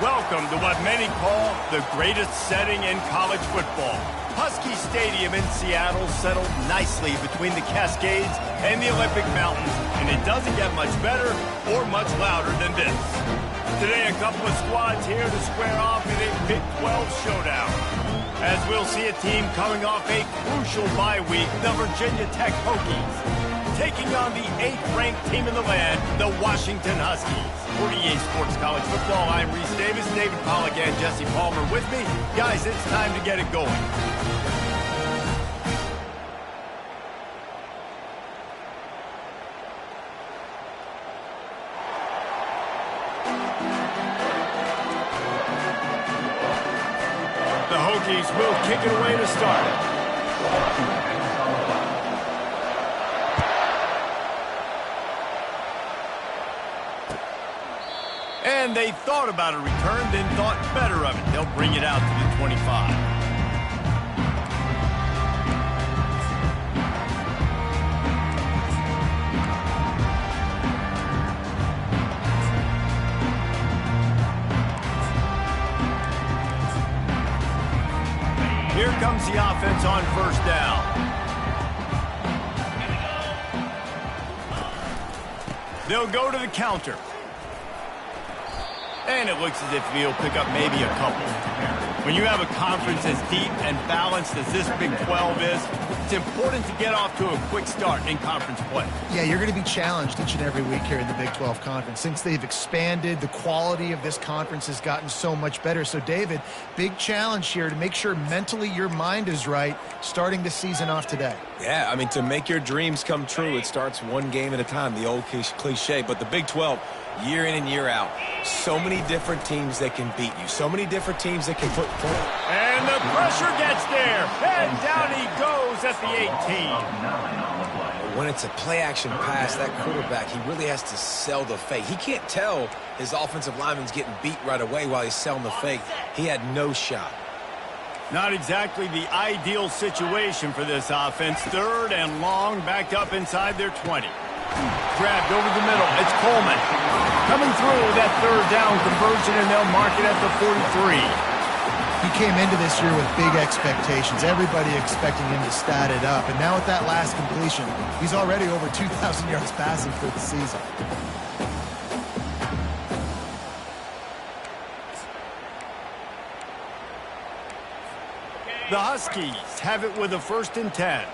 Welcome to what many call the greatest setting in college football. Husky Stadium in Seattle settled nicely between the Cascades and the Olympic Mountains, and it doesn't get much better or much louder than this. Today, a couple of squads here to square off in a Big 12 showdown. As we'll see a team coming off a crucial bye week, the Virginia Tech Hokies, taking on the 8th-ranked team in the land, the Washington Huskies. For EA Sports College Football, I'm Reese Davis, David Pollack, and Jesse Palmer with me. Guys, it's time to get it going. The Hokies will kick it away to start. And they thought about a return, then thought better of it. They'll bring it out to the 25. Here comes the offense on first down. They'll go to the counter. And it looks as if he'll pick up maybe a couple. When you have a conference as deep and balanced as this Big 12 is, it's important to get off to a quick start in conference play. Yeah, you're going to be challenged each and every week here in the Big 12 Conference. Since they've expanded, the quality of this conference has gotten so much better. So, David, big challenge here to make sure mentally your mind is right starting the season off today. Yeah, I mean, to make your dreams come true, it starts one game at a time, the old cliche. But the Big 12, year in and year out, so many different teams that can beat you, so many different teams that can put points. And the pressure gets there, and down he goes at the 18. When it's a play-action pass, that quarterback, he really has to sell the fake. He can't tell his offensive lineman's getting beat right away while he's selling the fake. He had no shot. Not exactly the ideal situation for this offense. 3rd and long, backed up inside their 20. Grabbed over the middle. It's Coleman coming through that 3rd down conversion, and they'll mark it at the 43. He came into this year with big expectations. Everybody expecting him to stat it up. And now with that last completion, he's already over 2,000 yards passing for the season. The Huskies have it with a 1st and 10.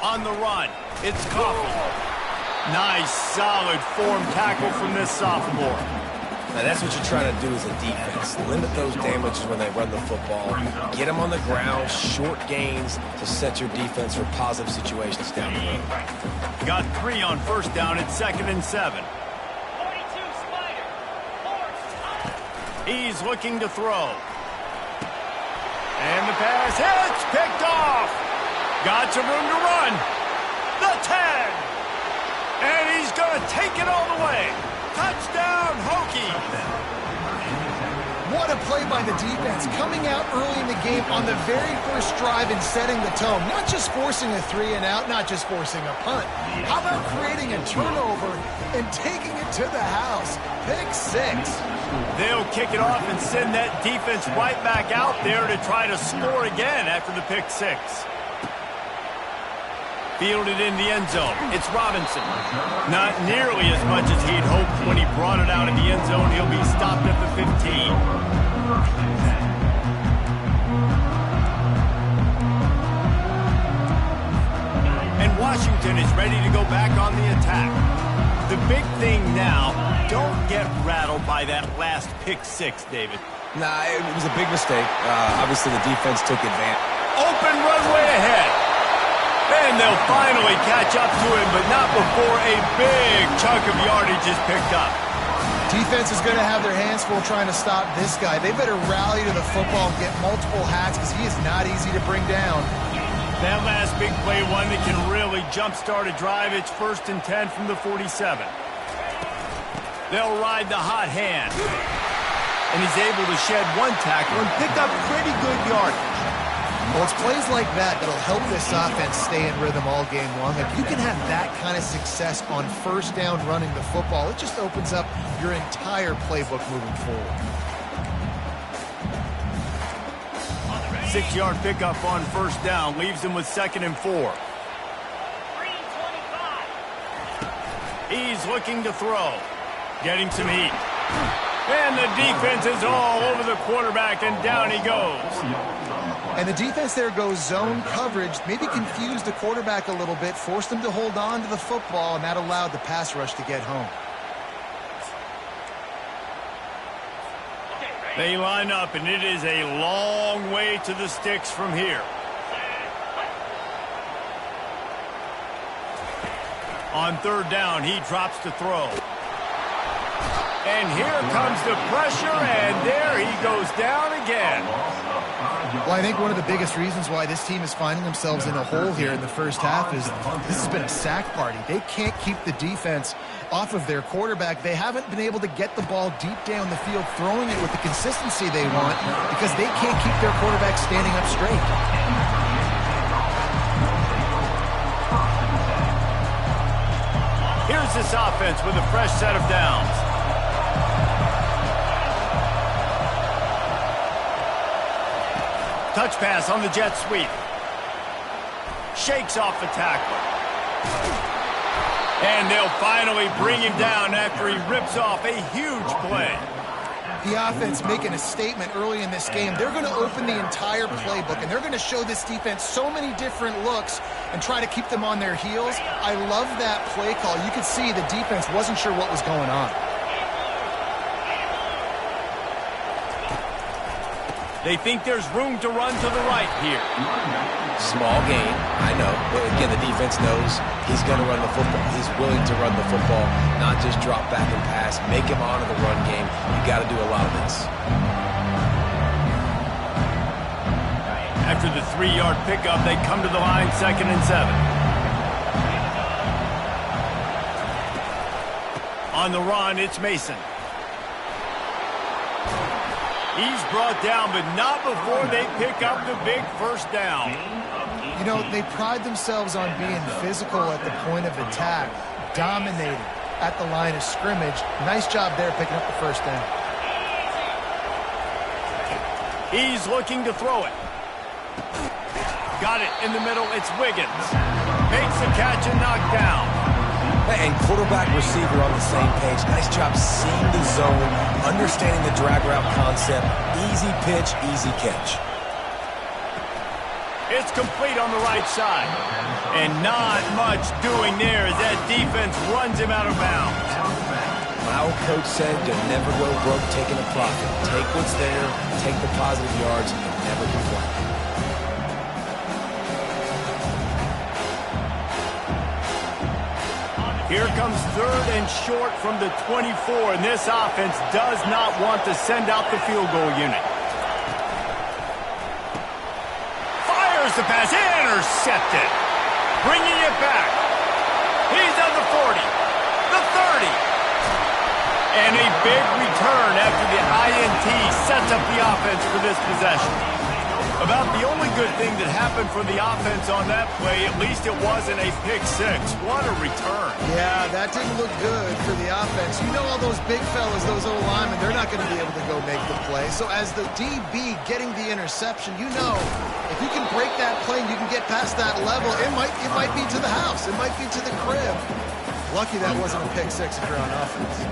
On the run, it's Coffey. Nice, solid form tackle from this sophomore. Now, that's what you're trying to do as a defense. Limit those damages when they run the football. Get them on the ground, short gains to set your defense for positive situations down the road. Got 3 on 1st down at 2nd and 7. He's looking to throw. And the pass hits, picked off. Got some room to run. The 10. And he's going to take it all the way. Touchdown, Hokies. What a play by the defense, coming out early in the game on the very first drive and setting the tone. Not just forcing a 3 and out, not just forcing a punt. How about creating a turnover and taking it to the house? Pick 6. They'll kick it off and send that defense right back out there to try to score again after the pick 6. Fielded in the end zone. It's Robinson. Not nearly as much as he'd hoped when he brought it out of the end zone. He'll be stopped at the 15. And Washington is ready to go back on the attack. The big thing now, don't get rattled by that last pick 6, David. Nah, it was a big mistake. Obviously, the defense took advantage. Open runway ahead. And they'll finally catch up to him, but not before a big chunk of yardage is picked up. Defense is going to have their hands full trying to stop this guy. They better rally to the football and get multiple hats because he is not easy to bring down. That last big play, one that can really jumpstart a drive. It's 1st and 10 from the 47. They'll ride the hot hand. And he's able to shed one tackle and pick up pretty good yardage. Well, it's plays like that that'll help this offense stay in rhythm all game long. If you can have that kind of success on first down running the football, it just opens up your entire playbook moving forward. 6-yard pickup on first down leaves him with 2nd and 4. He's looking to throw. Getting some heat. And the defense is all over the quarterback, and down he goes. And the defense there goes zone coverage, maybe confused the quarterback a little bit, forced him to hold on to the football, and that allowed the pass rush to get home. They line up, and it is a long way to the sticks from here. On 3rd down, he drops to throw. And here comes the pressure, and there he goes down again. Well, I think one of the biggest reasons why this team is finding themselves in a hole here in the first half is this has been a sack party. They can't keep the defense off of their quarterback. They haven't been able to get the ball deep down the field, throwing it with the consistency they want because they can't keep their quarterback standing up straight. Here's this offense with a fresh set of downs. Touch pass on the jet sweep. Shakes off the tackler. And they'll finally bring him down after he rips off a huge play. The offense making a statement early in this game. They're going to open the entire playbook, and they're going to show this defense so many different looks and try to keep them on their heels. I love that play call. You could see the defense wasn't sure what was going on. They think there's room to run to the right here. Small gain, I know. But again, the defense knows he's going to run the football. He's willing to run the football, not just drop back and pass, make him honor the run game. You got to do a lot of this. After the 3-yard pickup, they come to the line 2nd and 7. On the run, it's Mason. He's brought down, but not before they pick up the big first down. You know, they pride themselves on being physical at the point of attack, dominating at the line of scrimmage. Nice job there picking up the first down. He's looking to throw it. Got it in the middle. It's Wiggins. Makes the catch and knocked down. And quarterback receiver on the same page. Nice job seeing the zone, understanding the drag route concept. Easy pitch, easy catch. It's complete on the right side. And not much doing there as that defense runs him out of bounds. My old coach said to never go broke taking a profit. Take what's there, take the positive yards, and never complain. Here comes 3rd and short from the 24, and this offense does not want to send out the field goal unit. Fires the pass, intercepted. Bringing it back. He's at the 40, the 30. And a big return after the INT sets up the offense for this possession. About the only good thing that happened for the offense on that play, at least it wasn't a pick six. What a return. Yeah, that didn't look good for the offense. You know all those big fellas, those old linemen, they're not going to be able to go make the play. So as the DB getting the interception, you know, if you can break that play and you can get past that level, it might be to the house. It might be to the crib. Lucky that wasn't a pick six if you're on offense.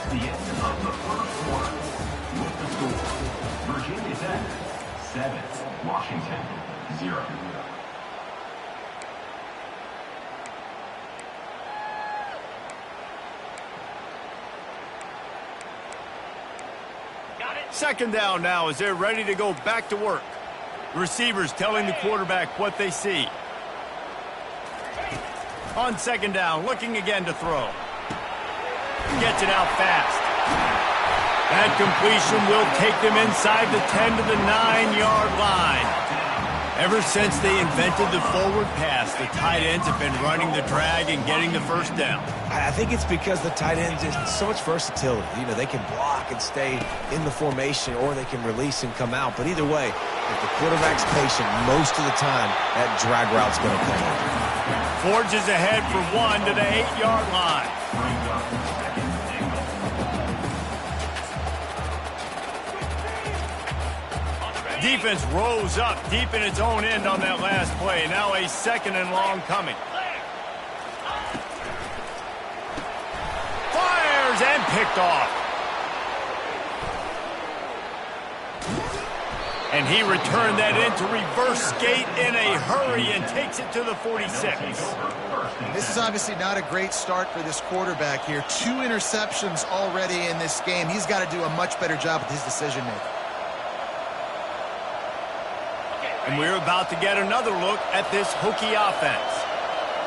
The end of the first quarter with the score: Virginia Tech 7, Washington 0. Second down now as they're ready to go back to work. The receivers telling the quarterback what they see. On 2nd down, looking again to throw. Gets it out fast. That completion will take them inside the 10 to the 9-yard line. Ever since they invented the forward pass, the tight ends have been running the drag and getting the first down. I think it's because the tight ends is so much versatility. You know, they can block and stay in the formation, or they can release and come out. But either way, if the quarterback's patient most of the time, that drag route's going to come in. Forges ahead for 1 to the 8-yard line. Defense rose up deep in its own end on that last play. Now a 2nd and long coming. Fires and picked off. And he returned that into reverse skate in a hurry and takes it to the 46. This is obviously not a great start for this quarterback here. 2 interceptions already in this game. He's got to do a much better job with his decision-making. And we're about to get another look at this Hokie offense.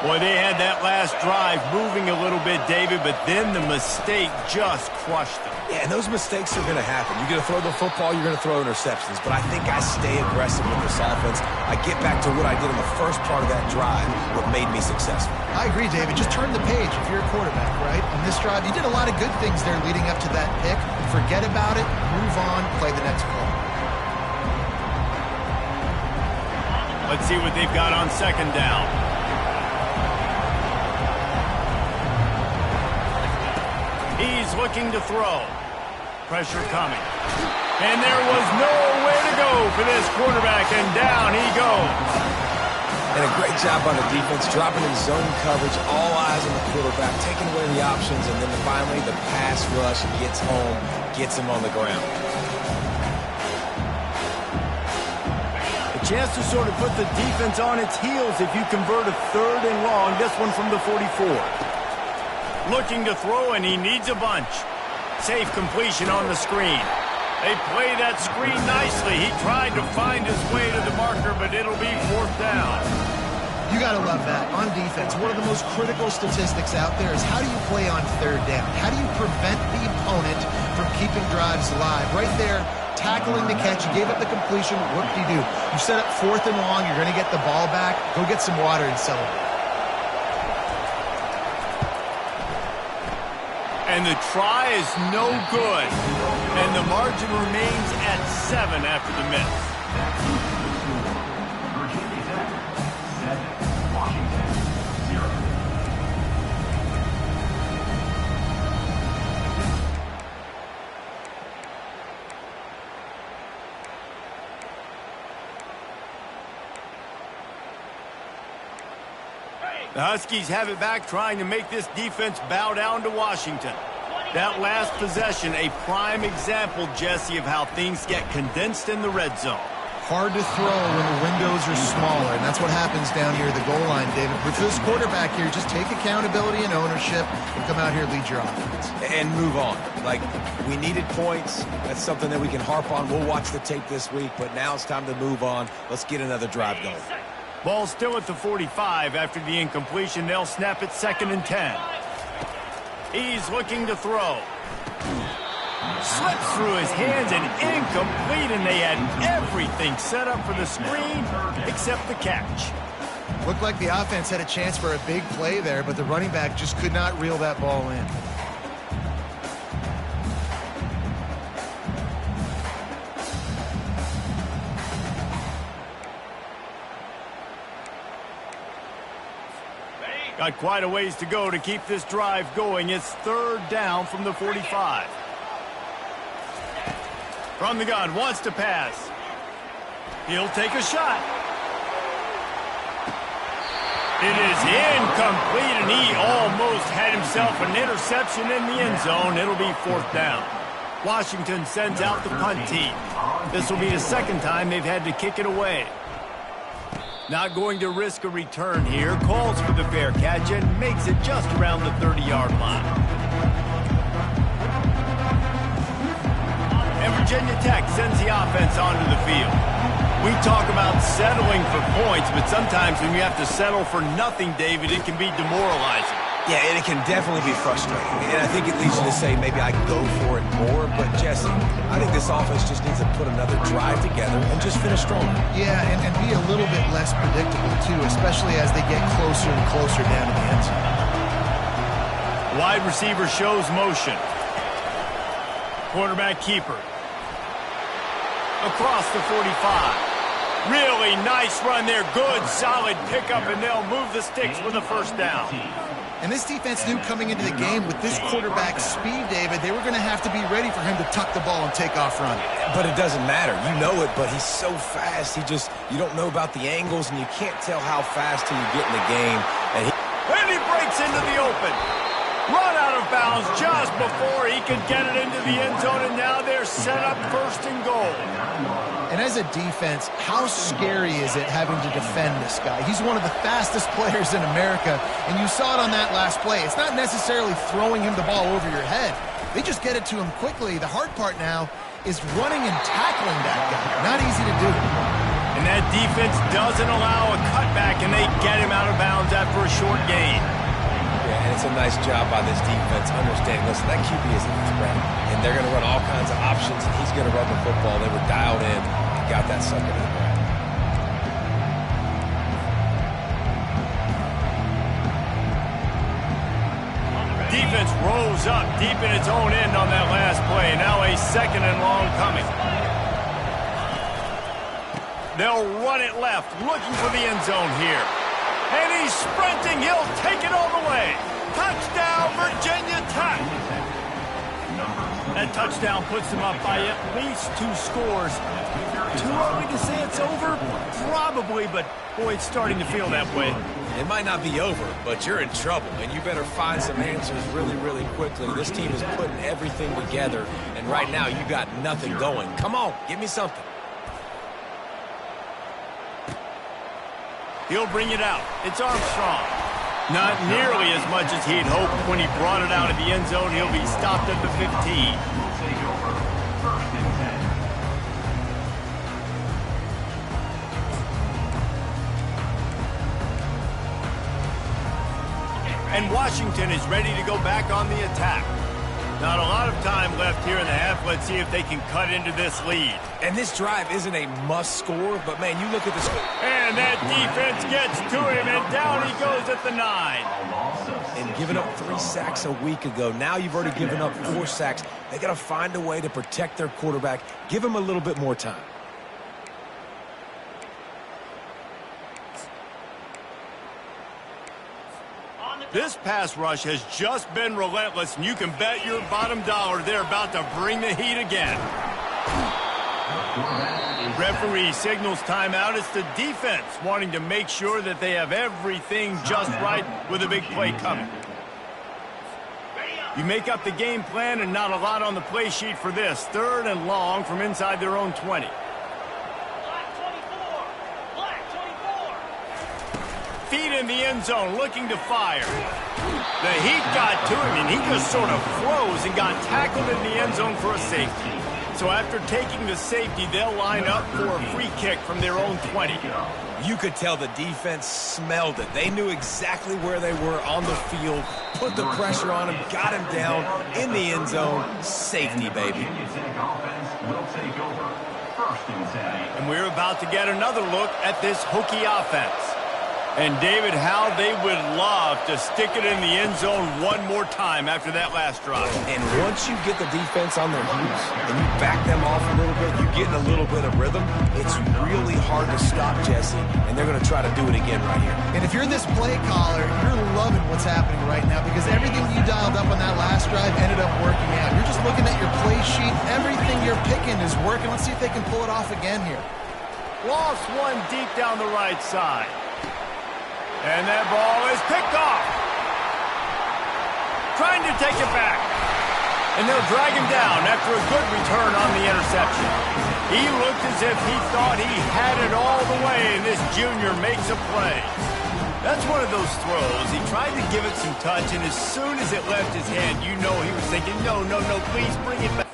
Boy, they had that last drive moving a little bit, David, but then the mistake just crushed them. Yeah, and those mistakes are going to happen. You're going to throw the football, you're going to throw interceptions. But I think I stay aggressive with this offense. I get back to what I did in the first part of that drive, what made me successful. I agree, David. Just turn the page if you're a quarterback, right? On this drive, you did a lot of good things there leading up to that pick. Forget about it, move on, play the next play. Let's see what they've got on 2nd down. He's looking to throw. Pressure coming. And there was nowhere to go for this quarterback, and down he goes. And a great job by the defense, dropping in zone coverage, all eyes on the quarterback, taking away the options, and then finally the pass rush gets home, gets him on the ground. Chance to sort of put the defense on its heels if you convert a 3rd and long. This one from the 44. Looking to throw, and he needs a bunch. Safe completion on the screen. They play that screen nicely. He tried to find his way to the marker, but it'll be 4th down. You got to love that. On defense, one of the most critical statistics out there is how do you play on 3rd down? How do you prevent the opponent from keeping drives alive? Right there, tackling the catch, you gave up the completion, what do? You set up 4th and long, you're going to get the ball back, go get some water and celebrate. And the try is no good. And the margin remains at 7 after the miss. Virginia Tech, 7. Washington, 0. The Huskies have it back, trying to make this defense bow down to Washington. That last possession, a prime example, Jesse, of how things get condensed in the red zone. Hard to throw when the windows are smaller, and that's what happens down here at the goal line, David. But for this quarterback here, just take accountability and ownership and come out here and lead your offense. And move on. Like, we needed points. That's something that we can harp on. We'll watch the tape this week, but now it's time to move on. Let's get another drive going. Ball still at the 45 after the incompletion. They'll snap it 2nd and 10. He's looking to throw. Slips through his hands and incomplete, and they had everything set up for the screen except the catch. Looked like the offense had a chance for a big play there, but the running back just could not reel that ball in. Got quite a ways to go to keep this drive going. It's 3rd down from the 45. From the gun, wants to pass. He'll take a shot. It is incomplete, and he almost had himself an interception in the end zone. It'll be 4th down. Washington sends out the punt team. This will be the 2nd time they've had to kick it away. Not going to risk a return here. Calls for the fair catch and makes it just around the 30-yard line. And Virginia Tech sends the offense onto the field. We talk about settling for points, but sometimes when you have to settle for nothing, David, it can be demoralizing. Yeah, and it can definitely be frustrating. And I think it leads you to say maybe I go for it more. But, Jesse, I think this offense just needs to put another drive together and just finish strong. Yeah, and be a little bit less predictable, too, especially as they get closer and closer down to the end zone. Wide receiver shows motion. Quarterback keeper. Across the 45. Really nice run there. Good, solid pickup, and they'll move the sticks with a first down. And this defense knew coming into the game with this quarterback's speed, David, they were going to have to be ready for him to tuck the ball and take off running. But it doesn't matter. You know it, but he's so fast. You don't know about the angles, and you can't tell how fast till you get in the game. And he breaks into the open. Run out of bounds just before he could get it into the end zone, and now they're set up first and goal. And as a defense, how scary is it having to defend this guy? He's one of the fastest players in America, and you saw it on that last play. It's not necessarily throwing him the ball over your head. They just get it to him quickly. The hard part now is running and tackling that guy. Not easy to do. And that defense doesn't allow a cutback, and they get him out of bounds after a short gain. Yeah, and it's a nice job by this defense understanding, listen, that QB is a threat, and they're going to run all kinds of options, and he's going to run the football. They were dialed in and got that sucker to the ground. Defense rose up deep in its own end on that last play. Now a second and long coming. They'll run it left, looking for the end zone here. And he's sprinting. He'll take it all the way. Touchdown, Virginia Tech. That touchdown puts them up by at least 2 scores. Too early to say it's over? Probably, but boy, it's starting to feel that way. It might not be over, but you're in trouble, and you better find some answers really, really quickly. This team is putting everything together, and right now you got nothing going. Come on, give me something. He'll bring it out. It's Armstrong. Not nearly as much as he'd hoped when he brought it out of the end zone. He'll be stopped at the 15. And Washington is ready to go back on the attack. Not a lot of time left here in the half. Let's see if they can cut into this lead. And this drive isn't a must score, but man, you look at this. And that defense gets to him, and down he goes at the 9. And giving up 3 sacks a week ago. Now you've already given up 4 sacks. They got to find a way to protect their quarterback. Give him a little bit more time. This pass rush has just been relentless, and you can bet your bottom dollar they're about to bring the heat again. Referee signals timeout. It's the defense wanting to make sure that they have everything just right with a big play coming. You make up the game plan and not a lot on the play sheet for this. 3rd and long from inside their own 20. Feet in the end zone, looking to fire. The heat got to him, and he just sort of froze and got tackled in the end zone for a safety. So after taking the safety, they'll line up for a free kick from their own 20. You could tell the defense smelled it. They knew exactly where they were on the field, put the pressure on him, got him down in the end zone. Safety, baby. And we're about to get another look at this Hokie offense. And, David, how they would love to stick it in the end zone one more time after that last drive. And once you get the defense on their heels and you back them off a little bit, you get in a little bit of rhythm, it's really hard to stop, Jesse, and they're going to try to do it again right here. And if you're this play caller, you're loving what's happening right now because everything you dialed up on that last drive ended up working out. You're just looking at your play sheet. Everything you're picking is working. Let's see if they can pull it off again here. Lost one deep down the right side. And that ball is picked off. Trying to take it back. And they'll drag him down after a good return on the interception. He looked as if he thought he had it all the way, and this junior makes a play. That's one of those throws. He tried to give it some touch, and as soon as it left his hand, you know he was thinking, no, please bring it back.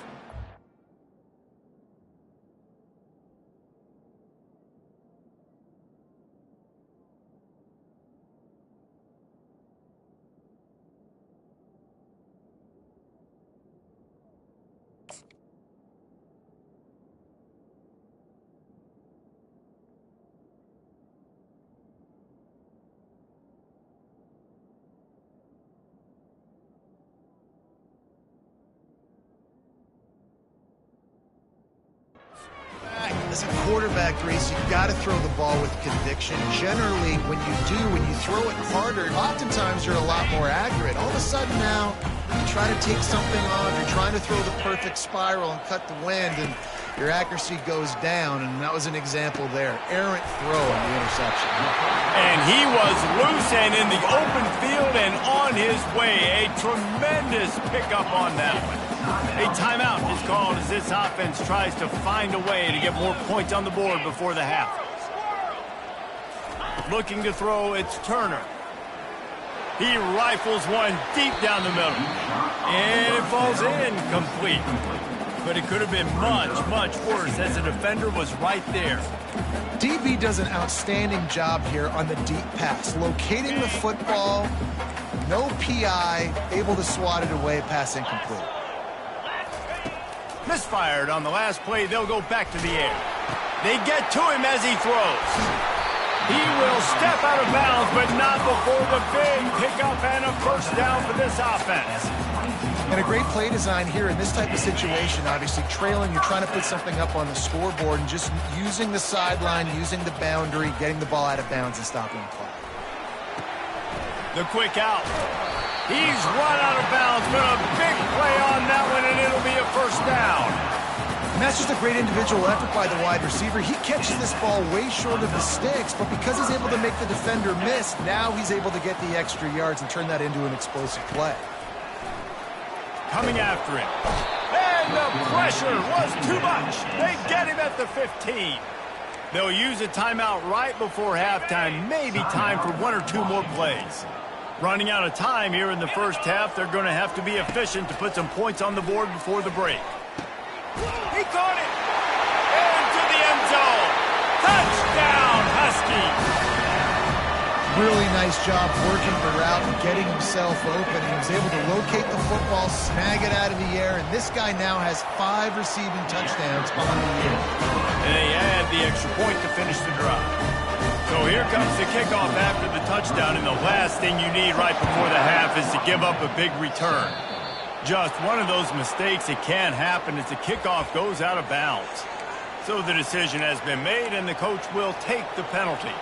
As a quarterback, Reese, you've got to throw the ball with conviction. Generally, when you throw it harder, oftentimes you're a lot more accurate. All of a sudden now, you try to take something off, you're trying to throw the perfect spiral and cut the wind, and your accuracy goes down, and that was an example there. Errant throw on the interception. And he was loose and in the open field and on his way. A tremendous pickup on that one. A timeout is called as this offense tries to find a way to get more points on the board before the half. Looking to throw, it's Turner. He rifles one deep down the middle. And it falls incomplete. But it could have been much, much worse as the defender was right there. DB does an outstanding job here on the deep pass. Locating the football, no PI, able to swat it away, pass incomplete. Misfired on the last play. They'll go back to the air. They get to him as he throws. He will step out of bounds, but not before the big pickup and a first down for this offense. And a great play design here in this type of situation. Obviously, trailing, you're trying to put something up on the scoreboard and just using the sideline, using the boundary, getting the ball out of bounds and stopping the clock. The quick out. He's run out of bounds, but a big play on that one, and it'll be a first down. And that's just a great individual effort by the wide receiver. He catches this ball way short of the sticks, but because he's able to make the defender miss, now he's able to get the extra yards and turn that into an explosive play. Coming after him. And the pressure was too much. They get him at the 15. They'll use a timeout right before halftime. Maybe time for one or two more plays. Running out of time here in the first half. They're going to have to be efficient to put some points on the board before the break. He caught it. Into the end zone. Touchdown, Huskies. Really nice job working the route and getting himself open. He was able to locate the football, snag it out of the air, and this guy now has 5 receiving touchdowns on the year. And they add the extra point to finish the drive. So here comes the kickoff after the touchdown, and the last thing you need right before the half is to give up a big return. Just one of those mistakes that can happen as the kickoff goes out of bounds. So the decision has been made, and the coach will take the penalty.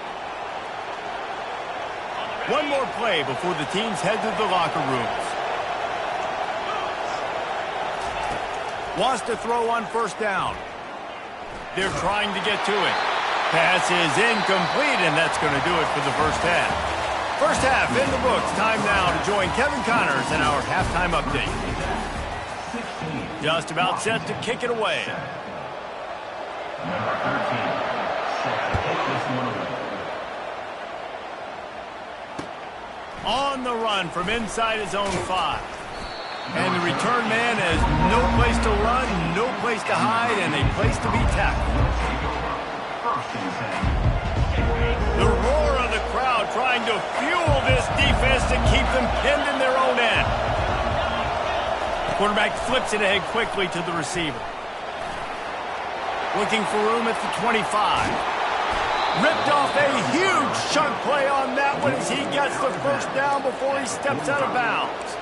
One more play before the teams head to the locker rooms. Wants to throw on first down. They're trying to get to it. Pass is incomplete, and that's going to do it for the first half. First half in the books. Time now to join Kevin Connors in our halftime update. Just about set to kick it away. Number 13, set to take this one away. On the run from inside his own 5. And the return man has no place to run, no place to hide, and a place to be tackled. The roar of the crowd trying to fuel this defense to keep them pinned in their own end. Quarterback flips it ahead quickly to the receiver. Looking for room at the 25. Ripped off a huge chunk play on that one as he gets the first down before he steps out of bounds.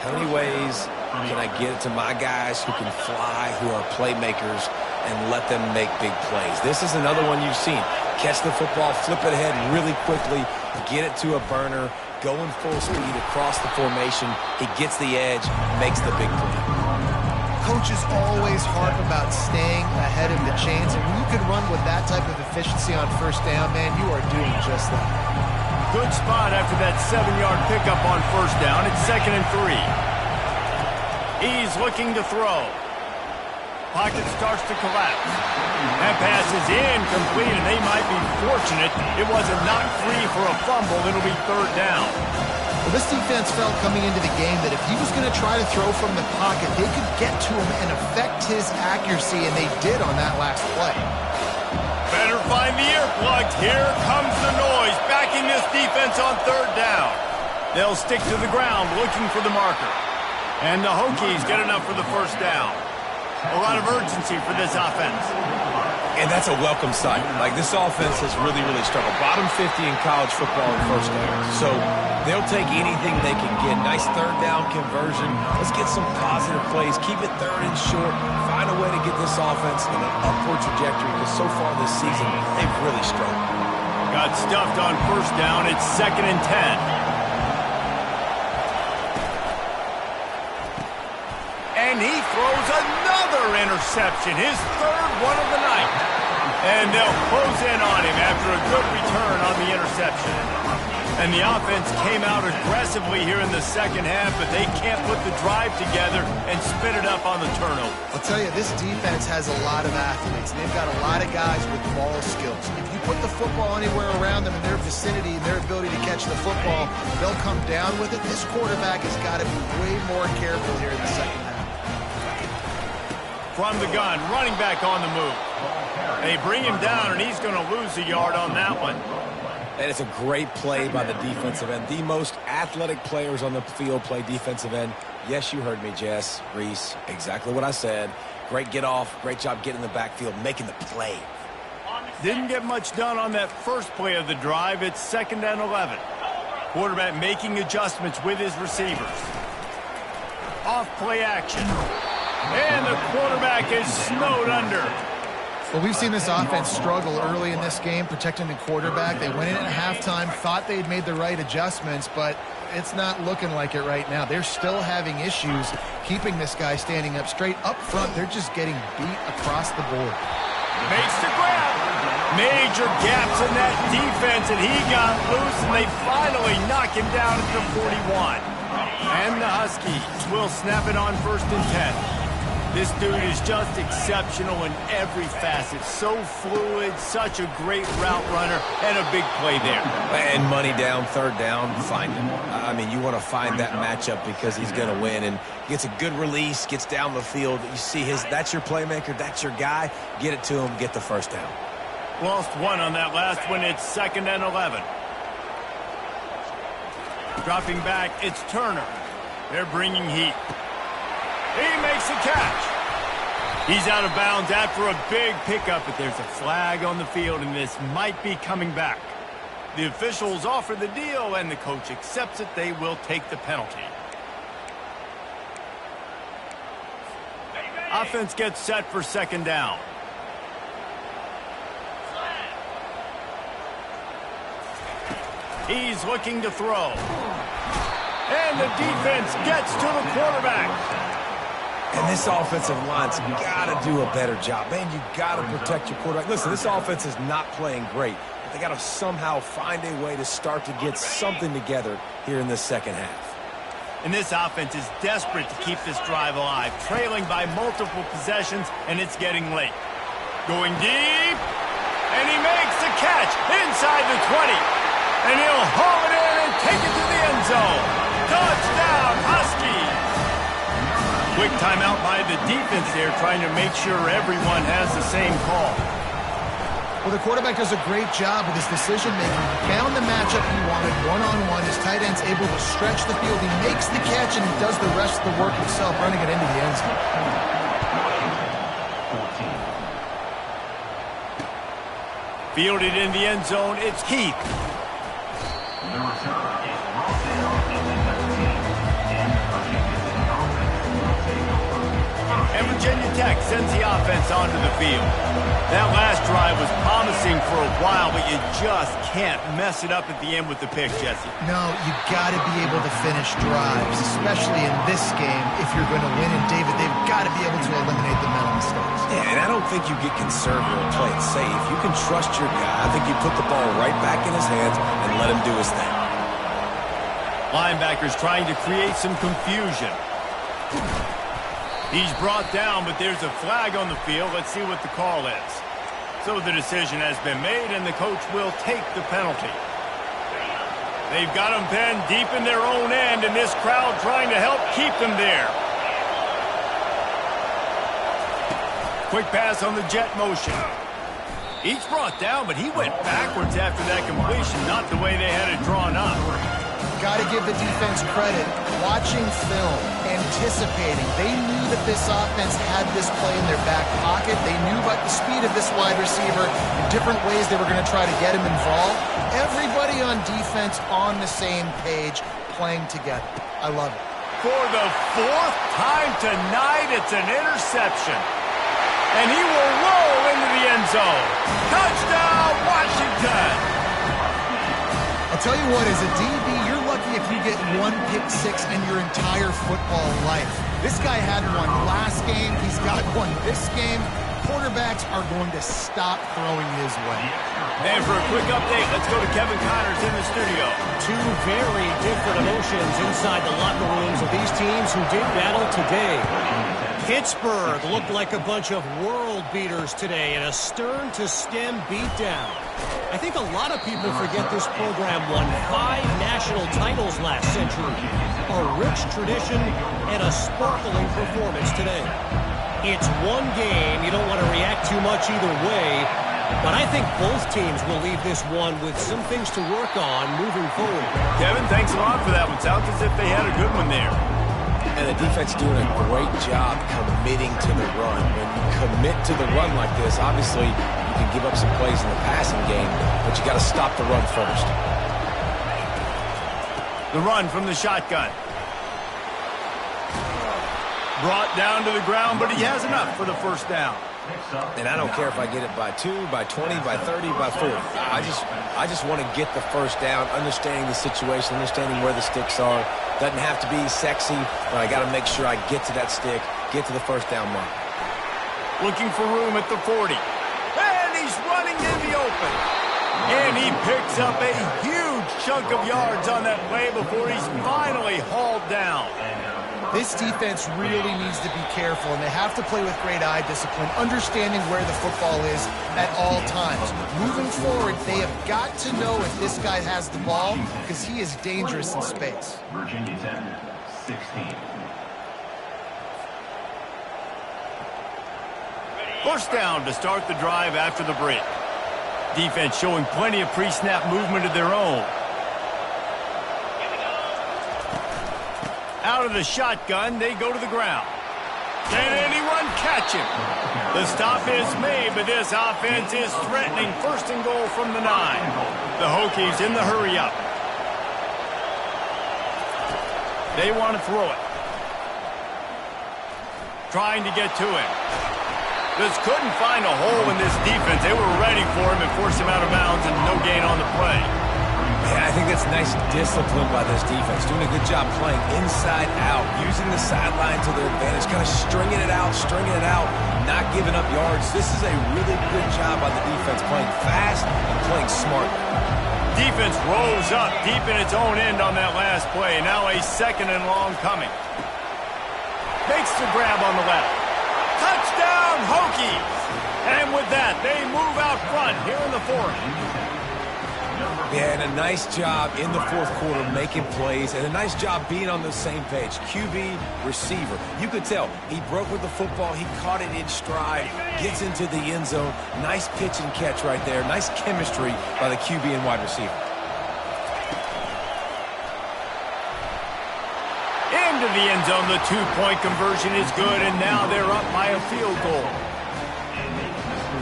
How many ways can I get it to my guys who can fly, who are playmakers, and let them make big plays? This is another one you've seen. Catch the football, flip it ahead really quickly, get it to a burner, going full speed across the formation. He gets the edge, makes the big play. Coaches always harp about staying ahead of the chains, and when you can run with that type of efficiency on first down, man, you are doing just that. Good spot after that 7-yard pickup on first down. It's 2nd and 3. He's looking to throw. Pocket starts to collapse. That pass is incomplete, and they might be fortunate it wasn't knocked free for a fumble. It'll be 3rd down. Well, this defense felt coming into the game that if he was going to try to throw from the pocket, they could get to him and affect his accuracy, and they did on that last play. Better find the earplugs. Here comes the noise, backing this defense on 3rd down. They'll stick to the ground looking for the marker. And the Hokies get enough for the first down. A lot of urgency for this offense. And that's a welcome sight. Like, this offense has really, really struggled. Bottom 50 in college football in first downs. So they'll take anything they can get. Nice third down conversion. Let's get some positive plays. Keep it third and short. Find a way to get this offense in an upward trajectory, because so far this season, they've really struggled. Got stuffed on first down. It's 2nd and 10. And he throws another interception, his 3rd one of the night. And they'll close in on him after a good return on the interception. And the offense came out aggressively here in the second half, but they can't put the drive together and spit it up on the turnover. I'll tell you, this defense has a lot of athletes, and they've got a lot of guys with ball skills. If you put the football anywhere around them in their vicinity and their ability to catch the football, they'll come down with it. This quarterback has got to be way more careful here in the second half. From the gun, running back on the move. They bring him down, and he's going to lose a yard on that one. And it's a great play by the defensive end. The most athletic players on the field play defensive end. Yes, you heard me, Jess, Reese. Exactly what I said. Great get off. Great job getting in the backfield, making the play. Didn't get much done on that first play of the drive. It's 2nd and 11. Quarterback making adjustments with his receivers. Off play action. And the quarterback is snowed under. Well, we've seen this offense struggle early in this game, protecting the quarterback. They went in at halftime, thought they had made the right adjustments, but it's not looking like it right now. They're still having issues keeping this guy standing up straight. Up front, they're just getting beat across the board. Makes the grab. Major gaps in that defense, and he got loose, and they finally knock him down at the 41. And the Huskies will snap it on 1st and 10. This dude is just exceptional in every facet. So fluid, such a great route runner, and a big play there. And money down, 3rd down, find him. I mean, you want to find that matchup because he's going to win, and gets a good release, gets down the field. You see that's your playmaker, that's your guy. Get it to him, get the 1st down. Lost one on that last one. It's 2nd and 11. Dropping back, it's Turner. They're bringing heat. He makes the catch. He's out of bounds after a big pickup, but there's a flag on the field, and this might be coming back. The officials offer the deal, and the coach accepts it. They will take the penalty. Offense gets set for 2nd down. He's looking to throw. And the defense gets to the quarterback. And this offensive line's got to do a better job. Man, you got to protect your quarterback. Listen, this offense is not playing great, but they got to somehow find a way to start to get something together here in this second half. And this offense is desperate to keep this drive alive, trailing by multiple possessions, and it's getting late. Going deep, and he makes the catch inside the 20. And he'll haul it in and take it to the end zone. Touchdown, Huskies! Quick timeout by the defense there, trying to make sure everyone has the same call. Well, the quarterback does a great job with his decision-making. He found the matchup he wanted, one-on-one. His tight end's able to stretch the field. He makes the catch, and he does the rest of the work himself, running it into the end zone. Fielded in the end zone, it's Keith. The return is Rosedale in the 19, and Virginia offense will take over. And Virginia Tech sends the offense onto the field. That last drive was promising for a while, but you just can't mess it up at the end with the pick, Jesse. No, you got to be able to finish drives, especially in this game. If you're going to win, and David, they've got to be able to eliminate the mental mistakes. Yeah, and I don't think you get conservative and play it safe. You can trust your guy. I think you put the ball right back in his hands and let him do his thing. Linebackers trying to create some confusion. He's brought down, but there's a flag on the field. Let's see what the call is. So the decision has been made, and the coach will take the penalty. They've got them pinned deep in their own end, and this crowd trying to help keep them there. Quick pass on the jet motion. He's brought down, but he went backwards after that completion, not the way they had it drawn up. got to give the defense credit. Watching film, anticipating. They knew that this offense had this play in their back pocket. They knew about the speed of this wide receiver and different ways they were going to try to get him involved. Everybody on defense on the same page, playing together. I love it. For the fourth time tonight, it's an interception. And he will roll into the end zone. Touchdown, Washington! I'll tell you what, as a DB, you're lucky if you get one pick six in your entire football life. This guy had one last game. He's got one this game. Quarterbacks are going to stop throwing his way. And for a quick update, let's go to Kevin Connors in the studio. Two very different emotions inside the locker rooms of these teams who did battle today. Pittsburgh looked like a bunch of world beaters today in a stern-to-stem beatdown. I think a lot of people forget this program won 5 national titles last century. A rich tradition and a sparkling performance today. It's one game. You don't want to react too much either way. But I think both teams will leave this one with some things to work on moving forward. Kevin, thanks a lot for that one. Sounds as if they had a good one there. And the defense doing a great job committing to the run. When you commit to the run like this, obviously you can give up some plays in the passing game, but you got to stop the run first. The run from the shotgun. Brought down to the ground, but he has enough for the first down. And I don't care if I get it by 2, by 20, by 30, by 40. I just want to get the first down, understanding the situation, understanding where the sticks are. Doesn't have to be sexy, but I got to make sure I get to that stick, get to the first down mark. Looking for room at the 40. And he's running in the open. And he picks up a huge chunk of yards on that play before he's finally hauled down. This defense really needs to be careful, and they have to play with great eye discipline, understanding where the football is at all times. Moving forward, they have got to know if this guy has the ball, because he is dangerous in space. Virginia 10, 16. First down to start the drive after the break. Defense showing plenty of pre-snap movement of their own. Out of the shotgun, they go to the ground. Can anyone catch him? The stop is made, but this offense is threatening first and goal from the 9. The Hokies in the hurry-up. They want to throw it. Trying to get to him. Just couldn't find a hole in this defense. They were ready for him and forced him out of bounds, and no gain on the play. Yeah, I think that's nice discipline by this defense. Doing a good job playing inside out, using the sideline to their advantage, kind of stringing it out, not giving up yards. This is a really good job by the defense, playing fast and playing smart. Defense rose up deep in its own end on that last play. Now a second and long coming. Makes the grab on the left. Touchdown, Hokies! And with that, they move out front here in the fourth. Yeah, and a nice job in the fourth quarter making plays, and a nice job being on the same page. QB, receiver. You could tell he broke with the football. He caught it in stride, gets into the end zone. Nice pitch and catch right there. Nice chemistry by the QB and wide receiver. Into the end zone, the two-point conversion is good, and now they're up by a field goal.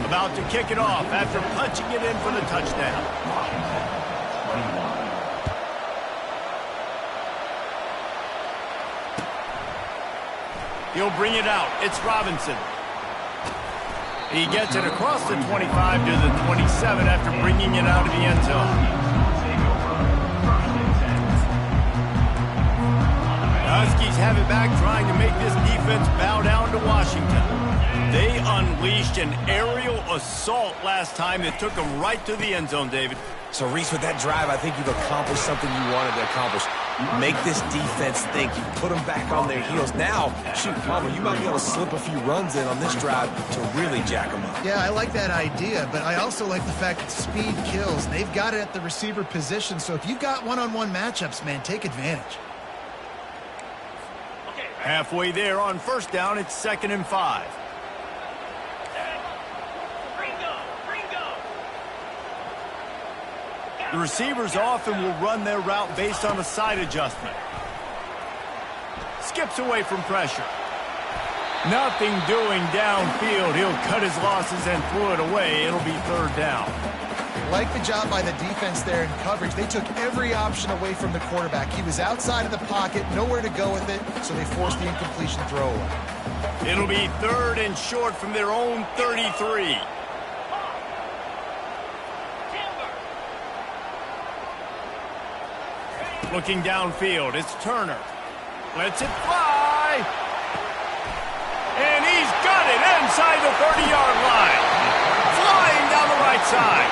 About to kick it off after punching it in for the touchdown. He'll bring it out. It's Robinson. He gets it across the 25 to the 27 after bringing it out of the end zone. Huskies have it back, trying to make this defense bow down to Washington. They unleashed an aerial assault last time that took them right to the end zone, David. So, Reese, with that drive, I think you've accomplished something you wanted to accomplish. Make this defense think. You put them back on their heels. Now, shoot, Palmer, you might be able to slip a few runs in on this drive to really jack them up. Yeah, I like that idea, but I also like the fact that speed kills. They've got it at the receiver position, so if you've got one-on-one matchups, man, take advantage. Halfway there on first down, it's 2nd and 5. The receivers often will run their route based on a side adjustment. Skips away from pressure. Nothing doing downfield. He'll cut his losses and throw it away. It'll be third down. Like the job by the defense there in coverage. They took every option away from the quarterback. He was outside of the pocket, nowhere to go with it, so they forced the incompletion throwaway. It'll be third and short from their own 33. Looking downfield, it's Turner. Lets it fly. And he's got it inside the 30-yard line. Flying down the right side.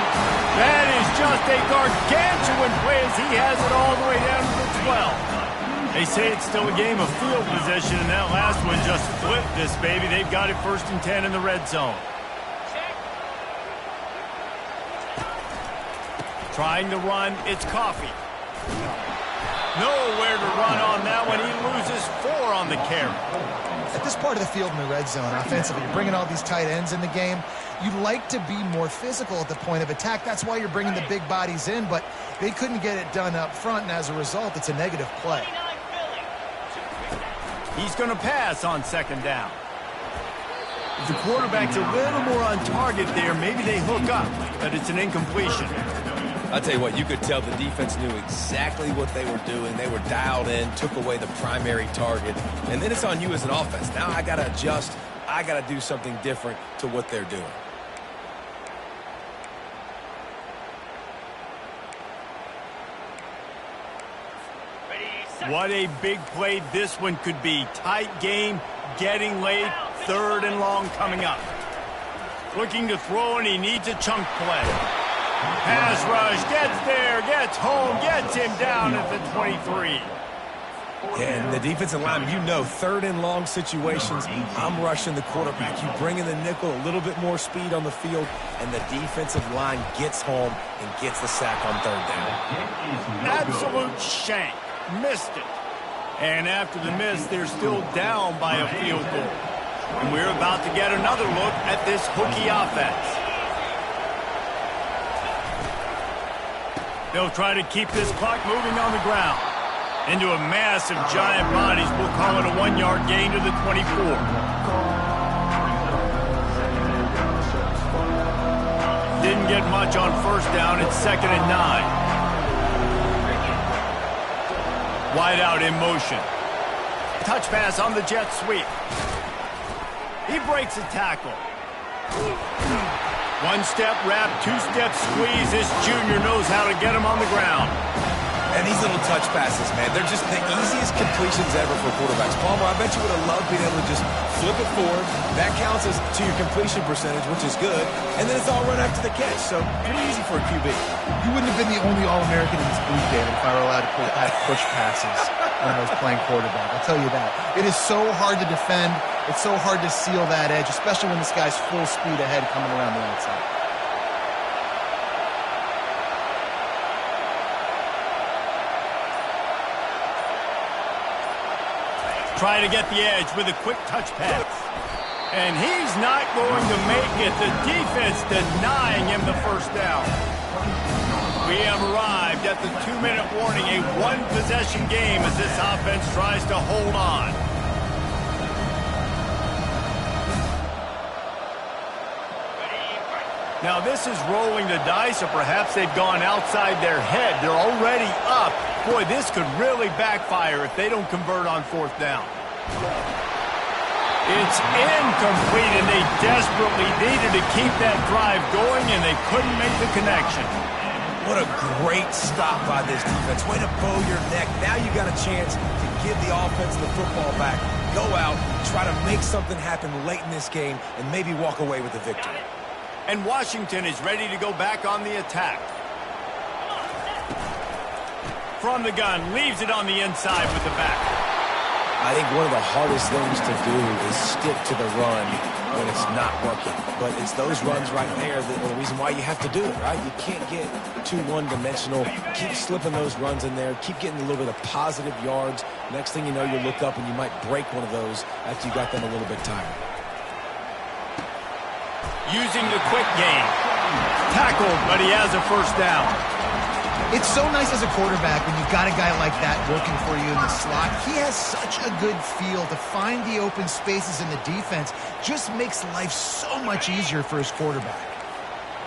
That is just a gargantuan play as he has it all the way down to the 12. They say it's still a game of field position, and that last one just flipped this baby. They've got it 1st and 10 in the red zone. Trying to run, it's Coffee. Nowhere to run on that one. He loses 4 on the carry. At this part of the field in the red zone, offensively, you're bringing all these tight ends in the game. You'd like to be more physical at the point of attack. That's why you're bringing the big bodies in, but they couldn't get it done up front, and as a result, it's a negative play. He's going to pass on 2nd down. If the quarterback's a little more on target there, maybe they hook up, but it's an incompletion. I'll tell you what, you could tell the defense knew exactly what they were doing. They were dialed in, took away the primary target, and then it's on you as an offense. Now I got to adjust. I got to do something different to what they're doing. What a big play this one could be. Tight game, getting late, 3rd and long coming up. Looking to throw, and he needs a chunk play. Pass rush, gets there, gets home, gets him down at the 23. And the defensive line, you know, 3rd and long situations, I'm rushing the quarterback. You bring in the nickel, a little bit more speed on the field, and the defensive line gets home and gets the sack on 3rd down. Absolute shank. Missed it. And after the miss, they're still down by a field goal. And we're about to get another look at this hooky offense. They'll try to keep this clock moving on the ground. Into a mass of giant bodies. We'll call it a 1-yard gain to the 24. Didn't get much on 1st down. It's 2nd and 9. Wide out in motion. Touch pass on the jet sweep. He breaks a tackle. 1-step wrap, 2-step squeeze. This junior knows how to get him on the ground. And these little touch passes, man, they're just the easiest completions ever for quarterbacks. Palmer, I bet you would have loved being able to just flip it forward. That counts as to your completion percentage, which is good. And then it's all run after the catch, so pretty easy for a QB. You wouldn't have been the only All-American in this booth, David, if I were allowed to push passes when I was playing quarterback. I'll tell you that. It is so hard to defend. It's so hard to seal that edge, especially when this guy's full speed ahead coming around the outside. Try to get the edge with a quick touch pass. And he's not going to make it. The defense denying him the 1st down. We have arrived at the 2-minute warning, a 1-possession game as this offense tries to hold on. Now this is rolling the dice, or perhaps they've gone outside their head. They're already up. Boy, this could really backfire if they don't convert on 4th down. It's incomplete, and they desperately needed to keep that drive going, and they couldn't make the connection. What a great stop by this defense. Way to bow your neck. Now you got a chance to give the offense the football back. Go out, try to make something happen late in this game, and maybe walk away with the victory. And Washington is ready to go back on the attack. From the gun, leaves it on the inside with the back. I think one of the hardest things to do is stick to the run when it's not working. But it's those runs right there that are the reason why you have to do it, right? You can't get too one-dimensional. Keep slipping those runs in there. Keep getting a little bit of positive yards. Next thing you know, you look up and you might break one of those after you got them a little bit tired. Using the quick game. Tackled, but he has a 1st down. It's so nice as a quarterback when you've got a guy like that working for you in the slot. He has such a good feel to find the open spaces in the defense. Just makes life so much easier for his quarterback.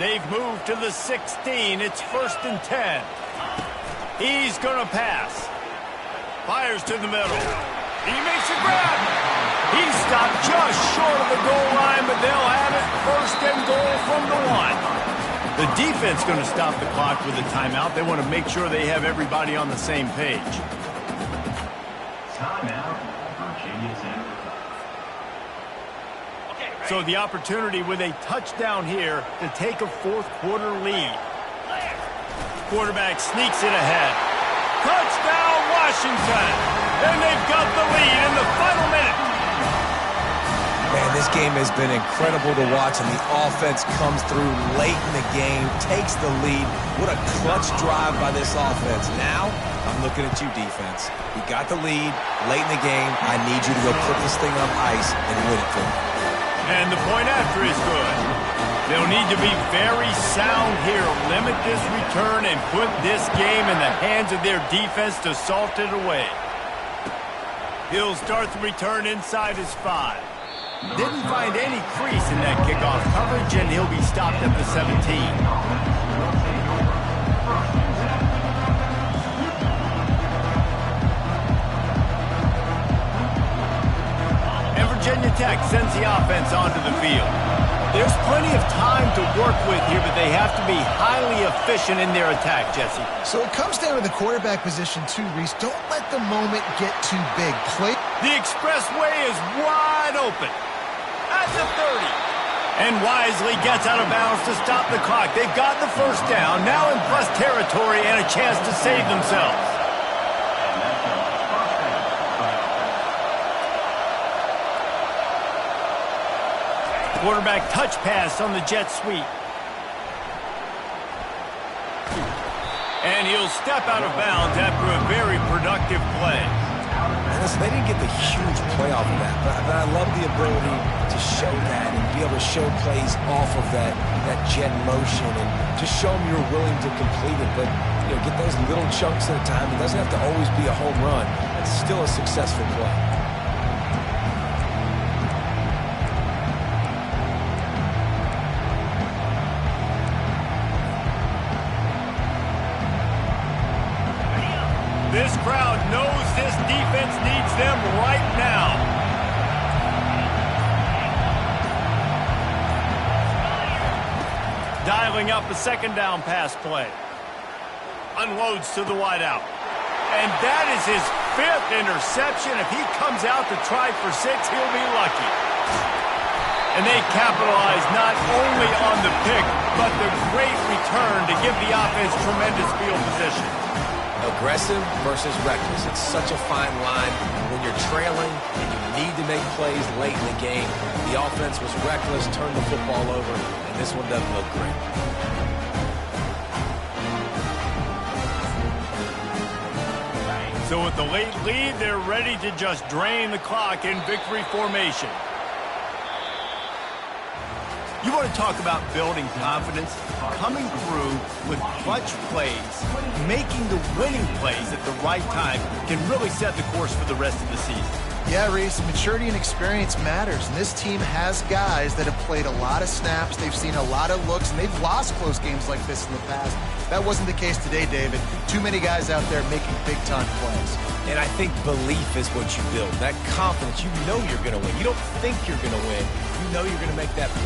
They've moved to the 16. It's 1st and 10. He's going to pass. Fires to the middle. He makes a grab. He stopped just short of the goal line, but they'll have it 1st and goal from the 1. The defense going to stop the clock with a timeout. They want to make sure they have everybody on the same page. Timeout, Virginia Tech. So the opportunity with a touchdown here to take a 4th quarter lead. Quarterback sneaks it ahead. Touchdown, Washington! And they've got the lead in the final minute. Man, this game has been incredible to watch, and the offense comes through late in the game, takes the lead. What a clutch drive by this offense. Now, I'm looking at you, defense. You got the lead late in the game. I need you to go put this thing on ice and win it for me. And the point after is good. They'll need to be very sound here. Limit this return and put this game in the hands of their defense to salt it away. He'll start the return inside his 5. Didn't find any crease in that kickoff coverage, and he'll be stopped at the 17. And Virginia Tech sends the offense onto the field. There's plenty of time to work with here, but they have to be highly efficient in their attack, Jesse. So it comes down to the quarterback position too, Reese. Don't let the moment get too big. Play. The expressway is wide open. At the 30. And wisely gets out of bounds to stop the clock. They've got the 1st down, now in plus territory and a chance to save themselves. Quarterback touch pass on the jet sweep. And he'll step out of bounds after a very productive play. Listen, they didn't get the huge play off of that, but I love the ability to show that and be able to show plays off of that jet motion and just show them you're willing to complete it. But, you know, get those little chunks at a time. It doesn't have to always be a home run. It's still a successful play. This crowd knows this defense needs them right now. Dialing up a 2nd down pass play. Unloads to the wideout. And that is his 5th interception. If he comes out to try for 6, he'll be lucky. And they capitalize not only on the pick, but the great return to give the offense tremendous field position. Aggressive versus reckless. It's such a fine line when you're trailing and you need to make plays late in the game. The offense was reckless, turned the football over, and this one doesn't look great. So with the late lead, they're ready to just drain the clock in victory formation. You want to talk about building confidence? Coming through with clutch plays, making the winning plays at the right time can really set the course for the rest of the season. Yeah, Reese, maturity and experience matters, and this team has guys that have played a lot of snaps, they've seen a lot of looks, and they've lost close games like this in the past. That wasn't the case today, David. Too many guys out there making big-time plays. And I think belief is what you build. That confidence, you know you're going to win. You don't think you're going to win. You know you're going to make that play.